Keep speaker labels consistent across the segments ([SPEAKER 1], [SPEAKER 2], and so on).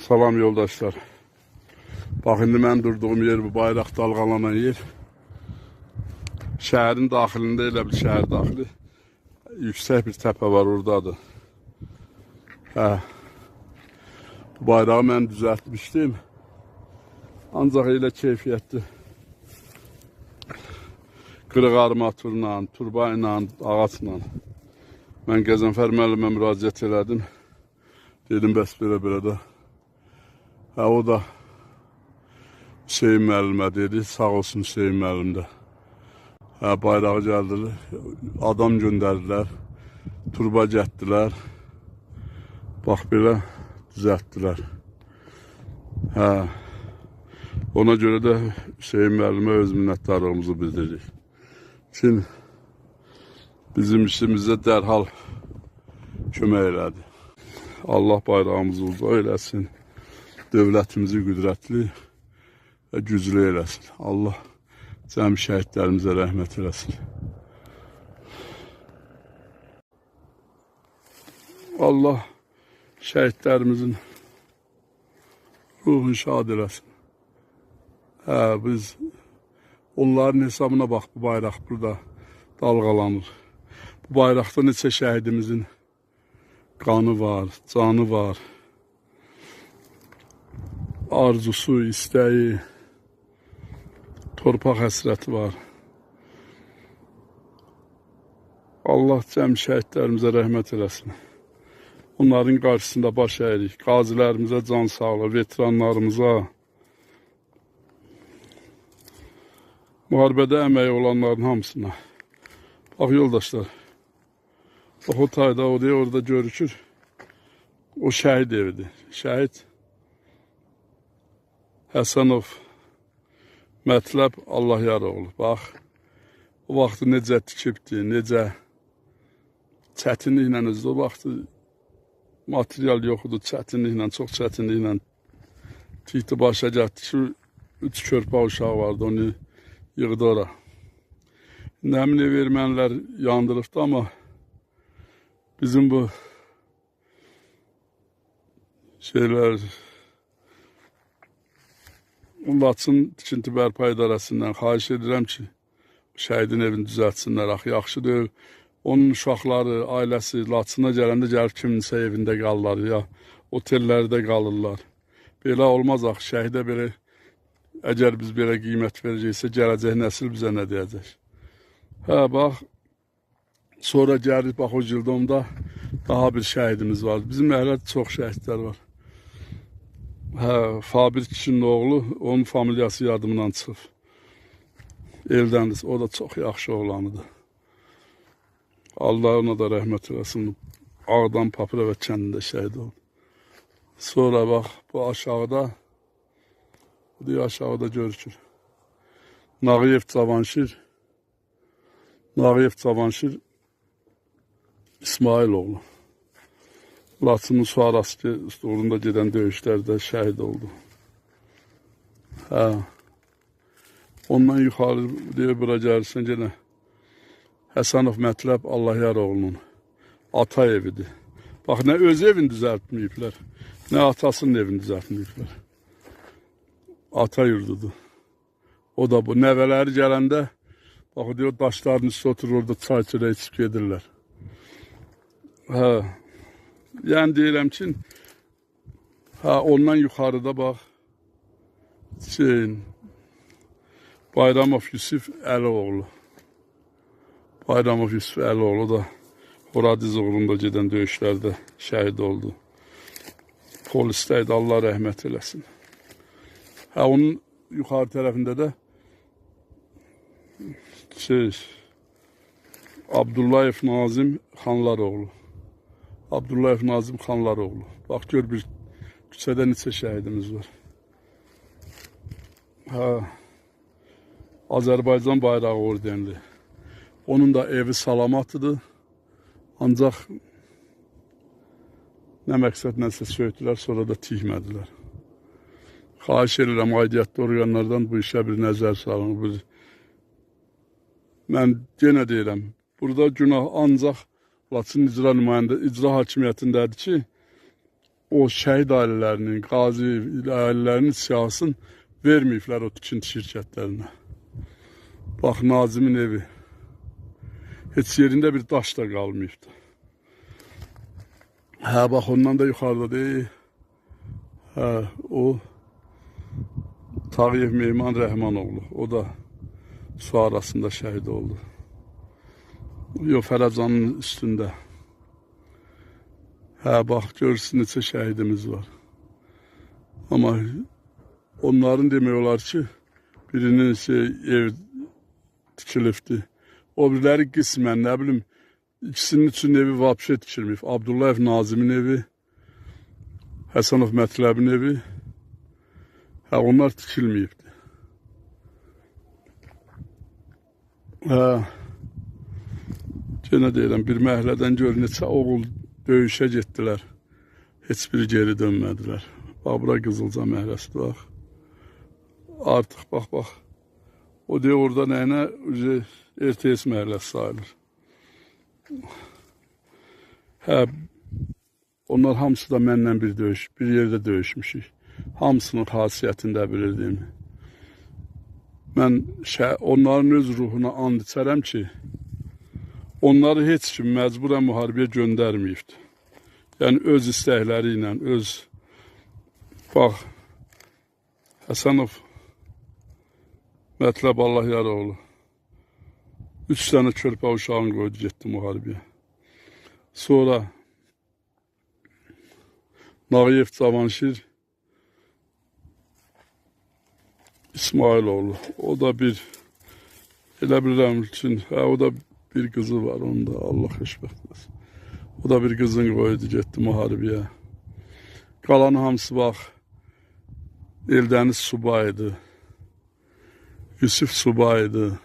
[SPEAKER 1] Salam yoldaşlar. Bax, indi mən durduğum yer bu bayraq dalğalanan yer. Şəhərin daxilində, elə bir şəhər daxili. Yüksək bir təpə var, oradadır. Bu bayrağı mən düzəltmişdim. Ancaq elə keyfiyyətli. Qırıq armaturla, turba ilə, ağaçla. Mən Qəzənfər müəllimə müraciət elədim. Dedim, bəs belə də. O da Hüseyin müəllimə dedi, sağ olsun Hüseyin müəllim də. Bayrağı gəldilər, adam göndərdilər, turba gətdilər. Bax, belə düzəltdilər. Ona görə də Hüseyin müəllimə öz minnətdarlığımızı bildiririk. Çin bizim işimizdə dərhal kömək elədi. Allah bayrağımızı uca eləsin, dövlətimizi qüdrətli və güclü eləsin. Allah cəmi şəhidlərimizə rəhmət eləsin. Allah şəhidlərimizin ruhunu şad eləsin. Biz onların hesabına bax, bu bayraq burada dalğalanır. Bu bayraqda neçə şəhidimizin qanı var, canı var, arzusu, istəyi, torpaq həsrəti var. Allah cəmi şəhidlərimizə rəhmət eləsin. Onların qarşısında baş əyirik. Qazilərimizə can sağlığı, veteranlarımıza, müharibədə əməyi olanların hamısına. Bax, yoldaşlar, bax, o tayda orada görükür. O şəhid evidir. Şəhid Həsənov Mətləb Allahyar-oğlu. Bax, o vaxtı necə tikibdir, necə çətinliklə özü. O vaxtı material yoxdur, çətinliklə, çox çətinliklə tikdi, başa gəldi ki, 3 körpə uşaq vardı, onu yığdı ora. Həmin ev ermənilər yandırıbdı, amma bizim bu şeylər Laçın tikinti bərpa idarəsindən xahiş edirəm ki, şəhidin evini düzəltsinlər. Yaxşıdır, onun uşaqları, ailəsi Laçına gələndə gəlib kiminsə evində qalırlar, ya otellərdə qalırlar. Belə olmaz, şəhidə belə, əgər biz belə qiymət verəcəksə, gələcək nəsil bizə nə deyəcək? Bax, sonra gəlib, bax, o Cildonda daha bir şəhidimiz var. Bizim məhəllədə çox şəhidlər var. Fabir kişinin oğlu, onun familiyası yardımından çıxıb. Eldəndir, o da çox yaxşı oğlanıdır. Allah ona da rəhmət eləsin. Ağdan Papirəvət kəndində şəhid oldu. Sonra bax, bu aşağıda, bu deyə aşağıda görükür. Nağıyev Cavanşir İsmailoğlu. Laçının sonrası uğrunda gedən döyüşlərdə şəhid oldu. Ondan yuxarı deyə bura gəlirsən yenə Həsənov Mətləb Allahyar-oğlunun ata evidir. Bax, nə öz evini düzəltməyiblər, nə atasının evini düzəltməyiblər. Ata yurdudur. O da bu, nəvələri gələndə, bax, deyir, daşların üstü oturur, orada çay çörək içib gedirlər. Yəni deyirəm ki, ondan yuxarıda bax, Bayramov Yusif Əlioğlu. Bayramov Yusuf Əlioğlu da Horadiz uğrunda gedən döyüşlərdə şəhid oldu. Polisdəydi, Allah rəhmət eləsin. Onun yuxarı tərəfində də Abdullayev Nazim Xanlaroğlu. Abdullayev Nazim Xanlaroğlu. Bax, gör, bir küçədə neçə şəhidimiz var. Azərbaycan bayrağı ordenli. Onun da evi salamatıdır. Ancaq nə məqsədləsə söydülər, sonra da tikmədilər. Xahiş edirəm, aidiyyatlı orqanlardan bu işə bir nəzər salın. Mən yenə deyirəm, burada günah ancaq Laçın icra hakimiyyətindədir ki, o şəhid ailələrinin, qazi ailələrinin siyasını verməyiblər o tikinti şirkətlərinə. Bax, Nazimin evi. Heç yerində bir daş da qalmayıbdı. Hə, bax, ondan da yuxarıda deyil. Hə, o Tağıyev Mehman Rəhmanoğlu. O da su arasında şəhid oldu. Yox, Fərəcanın üstündə. Hə, bax, görürsün, neçə şəhidimiz var. Amma onların demək olar ki, birinin ev tikilibdi. O biriləri qismən, nə bilim, ikisinin üçün evi vapşe tikilməyib. Abdullayev Nazimin evi, Həsənov Mətləbin evi, hə, onlar tikilməyibdi. Hə, yenə deyirəm, bir məhəllədən gör, neçə oğul döyüşə getdilər. Heç biri geri dönmədilər. Bax, bura Qızılca məhəlləsi, bax. Artıq, bax. O deyə orada nəyinə RTS məhəlləsi sayılır. Hə, onlar hamısı da mənlə bir yerdə döyüşmüşük. Hamısının xasiyyətini də bilirdim. Mən onların öz ruhuna and içərəm ki, onları heç kim məcburən müharibəyə göndərməyibdir. Yəni, öz istəkləri ilə, bax, Həsənov Mətləb Allahyaraoğlu 3 dənə körpə uşağını qoydu, getdi müharibəyə. Sonra Nağıyev Cavanşir İsmailoğlu. O da elə bilirəm üçün, o da bir qızı var, onun da Allah xoşbəxt etsin. O da bir qızını qoydu, getdi müharibəyə. Qalan hamısı, bax, Eldəniz subaydı, Yusuf subaydı,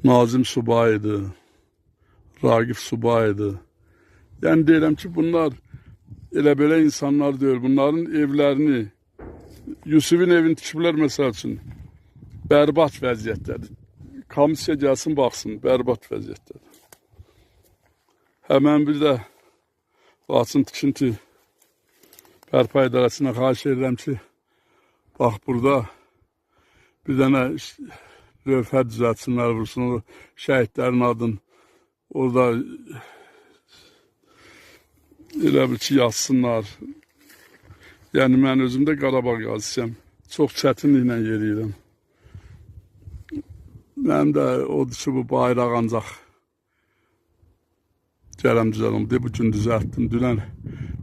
[SPEAKER 1] Nazim subaydı, Ragif subaydı. Yəni, deyirəm ki, bunlar elə belə insanlar deyil. Bunların evlərini, Yusuf'un evini tikiblər, məsəl üçün, bərbad vəziyyətdədir. Komissiya gəlsin, baxsın, bərbad vəziyyətdədir. Həmən bir də Laçın tikinti bərpa idarəsinə xahiş edirəm ki, bax, burada bir dənə lövhə düzəltsinlər, vursun, şəhidlərin adını orada elə bil ki, yazsınlar. Yəni, mən özüm də Qarabağ qazisiyəm. Çox çətinliklə yeriyirəm. Mənim də odur ki, bu bayraq ancaq gələm düzələm. Bu gün düzəltdim, dünən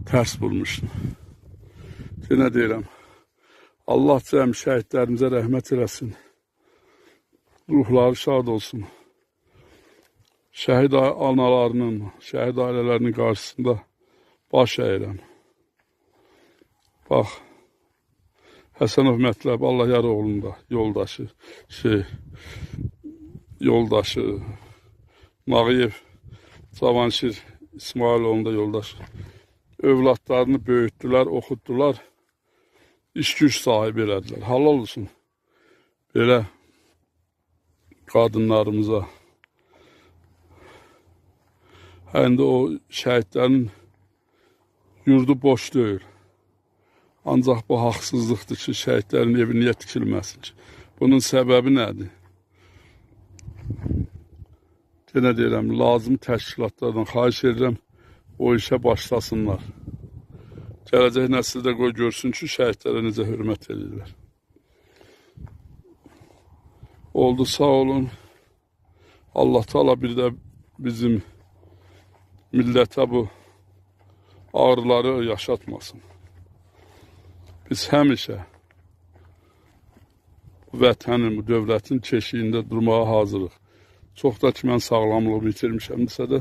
[SPEAKER 1] tərs bulmuşdum. Yenə deyirəm, Allah cəm şəhidlərimizə rəhmət eləsin. Ruhları şad olsun. Şəhid analarının, şəhid ailələrinin qarşısında baş əyirəm. Bax, Həsənov Mətləb Allahyaraoğlu'nun da yoldaşı, Nağıyev Cavanşir İsmailoğlu'nun da yoldaşı. Övladlarını böyütdülər, oxutdular, iş-güc sahibi elədilər. Halal olsun belə qadınlarımıza. Həm də o şəhidlərin yurdu boş deyil. Ancaq bu haqsızlıqdır ki, şəhidlərin evi niyə tikilməsin ki? Bunun səbəbi nədir? Yenə deyirəm, lazım təşkilatlardan xahiş edirəm, o işə başlasınlar. Gələcək nəsil də qoy görsün ki, şəhidlərə necə hörmət edirlər. Oldu, sağ olun. Allah Teala bir də bizim millətə bu ağrıları yaşatmasın. Biz həmişə vətənin, bu dövlətin keşiyində durmağa hazırıq. Çox da ki, mən sağlamlığımı itirmişəmdirsə də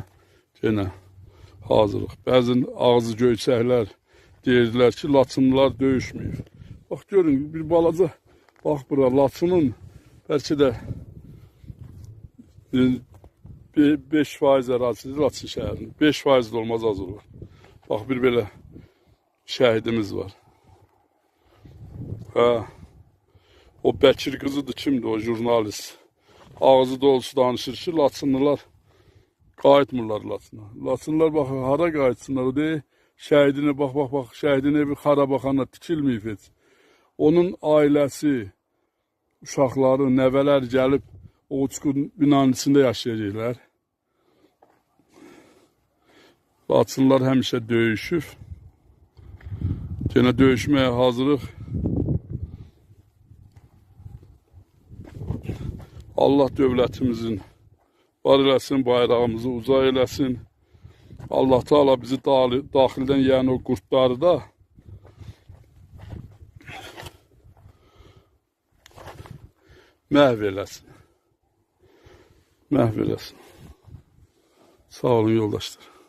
[SPEAKER 1] yenə hazırıq. Bəzən ağzı göyçəklər deyirdilər ki, Laçınlılar döyüşməyir. Bax, görün, bir balaca, bax bura, Laçının bəlkə də 5% ərazisidir Laçın şəhərinin. 5% də olmaz, az olur. Bax, bir belə şəhidimiz var. Hə, o Bəkir qızıdır, kimdir o jurnalist? Ağzı dolusu danışır ki, Laçınlılar qayıtmırlar Laçına. Laçınlılar, bax, hara qayıtsınlar, o deyil, Şəhidini bax, şəhidin evi xarabaxana tikilməyib heç. Onun ailəsi, uşaqları, nəvələr gəlib o uçqun binanın içində yaşayacaqlar. Laçınlar həmişə döyüşüb. Yenə döyüşməyə hazırıq. Allah dövlətimizin var eləsin, bayrağımızı uca eləsin. Allah Teala bizi daxildən yəni o qurtları da məhv eləsin. Məhv eləsin. Sağ olun yoldaşlar.